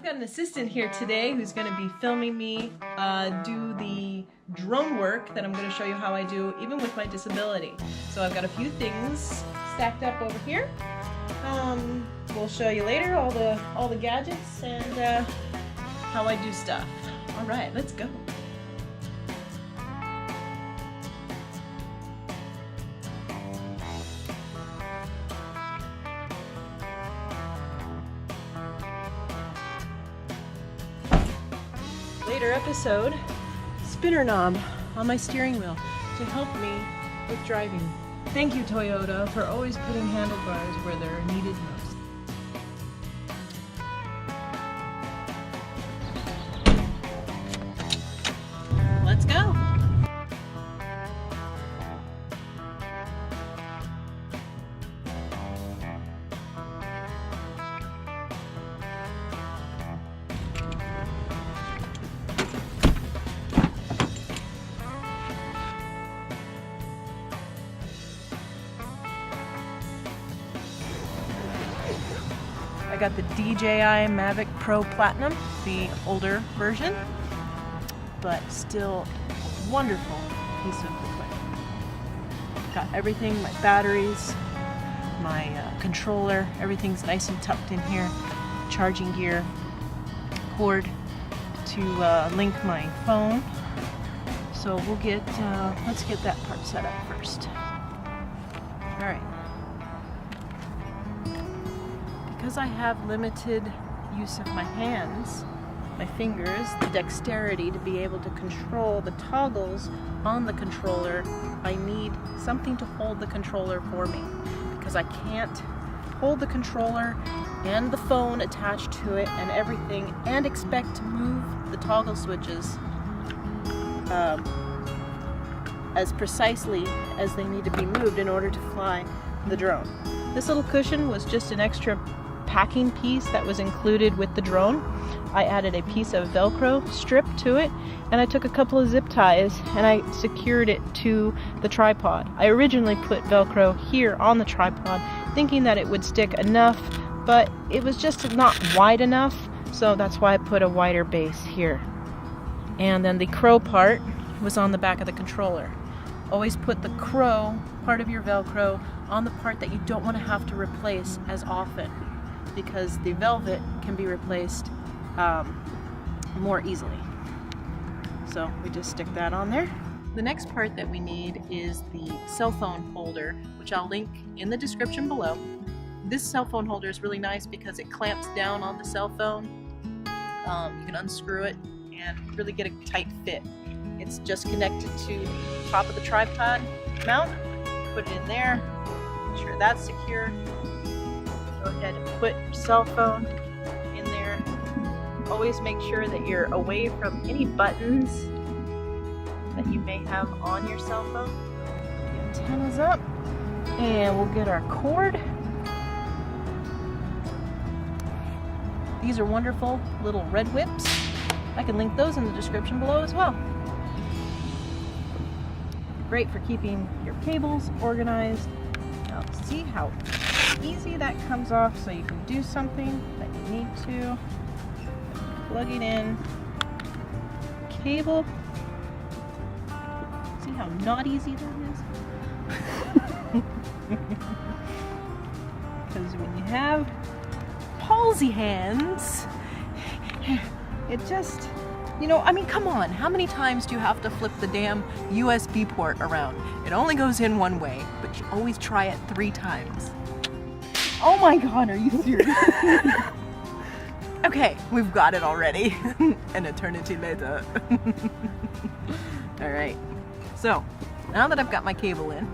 got an assistant here today who's going to be filming me do the drone work that I'm going to show you how I do even with my disability. So I've got a few things stacked up over here. We'll show you later all the gadgets and how I do stuff. All right, let's go. Later episode, spinner knob on my steering wheel to help me with driving. Thank you, Toyota, for always putting handlebars where they're needed most. Let's go! I got the DJI Mavic Pro Platinum, the older version, but still a wonderful piece of equipment. Got everything, my batteries, my controller, everything's nice and tucked in here. Charging gear, cord to link my phone. So we'll let's get that part set up first. All right. Because I have limited use of my hands, my fingers, the dexterity to be able to control the toggles on the controller, I need something to hold the controller for me, because I can't hold the controller and the phone attached to it and everything and expect to move the toggle switches as precisely as they need to be moved in order to fly the drone. This little cushion was just an extra packing piece that was included with the drone. I added a piece of Velcro strip to it, and I took a couple of zip ties and I secured it to the tripod. I originally put Velcro here on the tripod thinking that it would stick enough, but it was just not wide enough, so that's why I put a wider base here. And then the crow part was on the back of the controller. Always put the crow part of your Velcro on the part that you don't want to have to replace as often, because the velvet can be replaced more easily. So we just stick that on there. The next part that we need is the cell phone holder, which I'll link in the description below. This cell phone holder is really nice because it clamps down on the cell phone. You can unscrew it and really get a tight fit. It's just connected to the top of the tripod mount. Put it in there, make sure that's secure. Go ahead and put your cell phone in there. Always make sure that you're away from any buttons that you may have on your cell phone. The antenna's up, and we'll get our cord. These are wonderful little red whips. I can link those in the description below as well. Great for keeping your cables organized. Now see how easy that comes off, so you can do something that you need to. Plug it in. Cable. See how not easy that is? Because when you have PalsyHands, it just, I mean, come on, how many times do you have to flip the damn USB port around? It only goes in one way, but you always try it 3 times. Oh my god, are you serious? Okay, we've got it already. An eternity later. Alright, so now that I've got my cable in,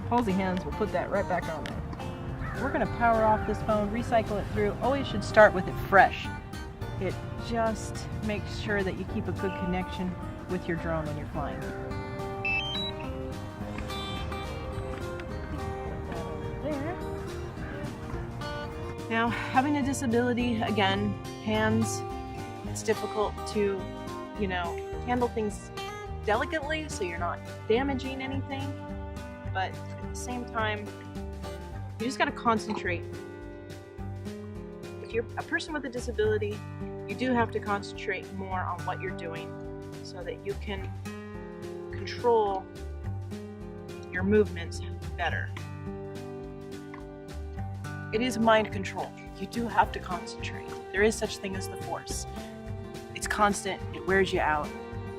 PalsyHands will put that right back on there. We're going to power off this phone, recycle it through. Always should start with it fresh. It just makes sure that you keep a good connection with your drone when you're flying. Now, having a disability, again, hands, it's difficult to, handle things delicately so you're not damaging anything, but at the same time, you just gotta concentrate you're a person with a disability, you do have to concentrate more on what you're doing so that you can control your movements better. It is mind control. You do have to concentrate. There is such thing as the force. It's constant, it wears you out,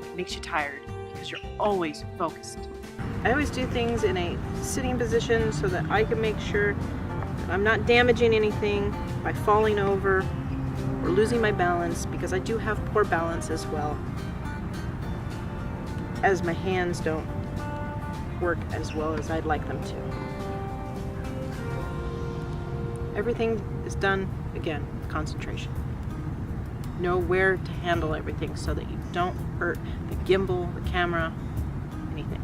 it makes you tired because you're always focused. I always do things in a sitting position so that I can make sure that I'm not damaging anything by falling over or losing my balance, because I do have poor balance as well, as my hands don't work as well as I'd like them to. Everything is done, again, with concentration. Know where to handle everything so that you don't hurt the gimbal, the camera, anything.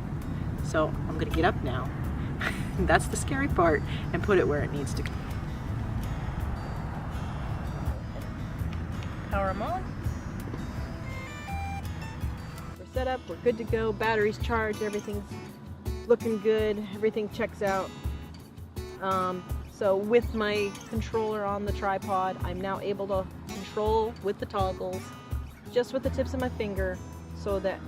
So I'm gonna get up now, that's the scary part, and put it where it needs to go. Power them on. We're set up, we're good to go, batteries charged, everything's looking good, everything checks out. So with my controller on the tripod, I'm now able to control with the toggles, just with the tips of my finger, so that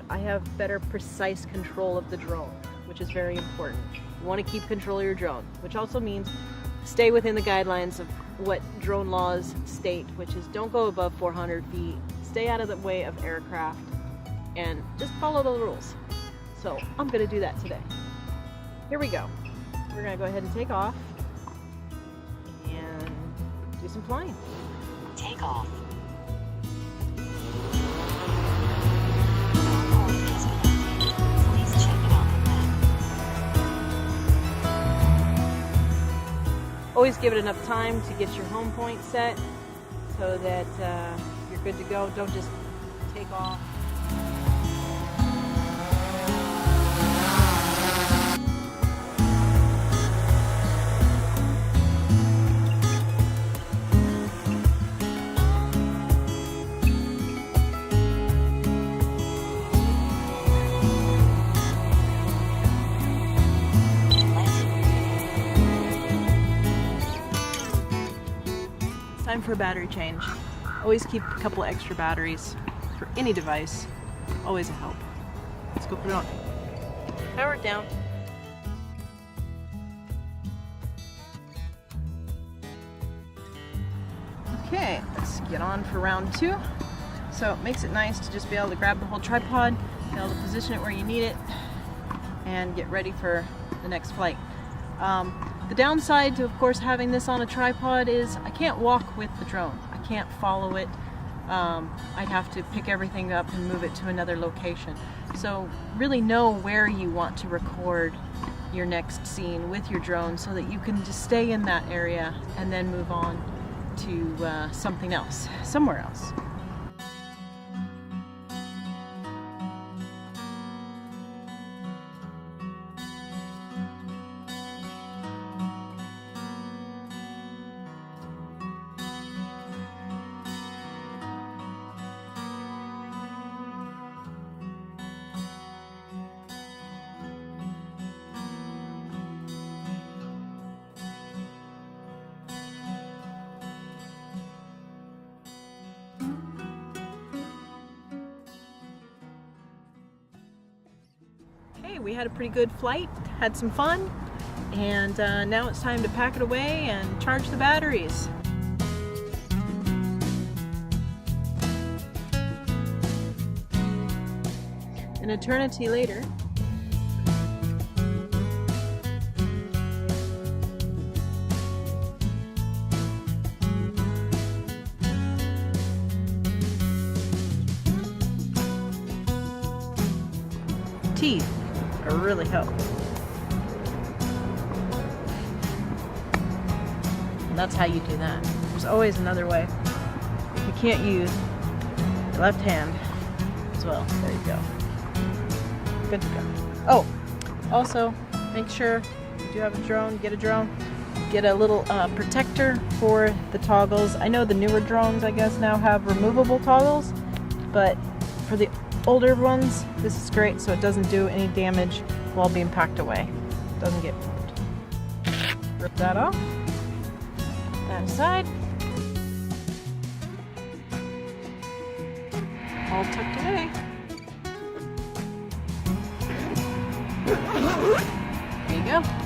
I have better precise control of the drone, which is very important. You want to keep control of your drone, which also means stay within the guidelines of what drone laws state, which is don't go above 400 feet, stay out of the way of aircraft, and just follow the rules. So I'm going to do that today. Here we go. We're going to go ahead and take off and do some flying. Take off. Please check it out the map. Always give it enough time to get your home point set so that you're good to go. Don't just take off. Time for a battery change. Always keep a couple extra batteries for any device. Always a help. Let's go put it on. Power it down. Okay, let's get on for round 2. So it makes it nice to just be able to grab the whole tripod, be able to position it where you need it, and get ready for the next flight. The downside to, of course, having this on a tripod is I can't walk with the drone. I can't follow it. I'd have to pick everything up and move it to another location. So really know where you want to record your next scene with your drone so that you can just stay in that area and then move on to something else, somewhere else. We had a pretty good flight, had some fun, and now it's time to pack it away and charge the batteries. An eternity later, teeth really help. And that's how you do that. There's always another way. If you can't use your left hand as well, there you go. Good to go. Oh, also make sure if you have a drone, get a drone. Get a little protector for the toggles. I know the newer drones, I guess, now have removable toggles, but for the older ones, this is great so it doesn't do any damage while being packed away. It doesn't get moved. Rip that off. that aside. All tucked away. There you go.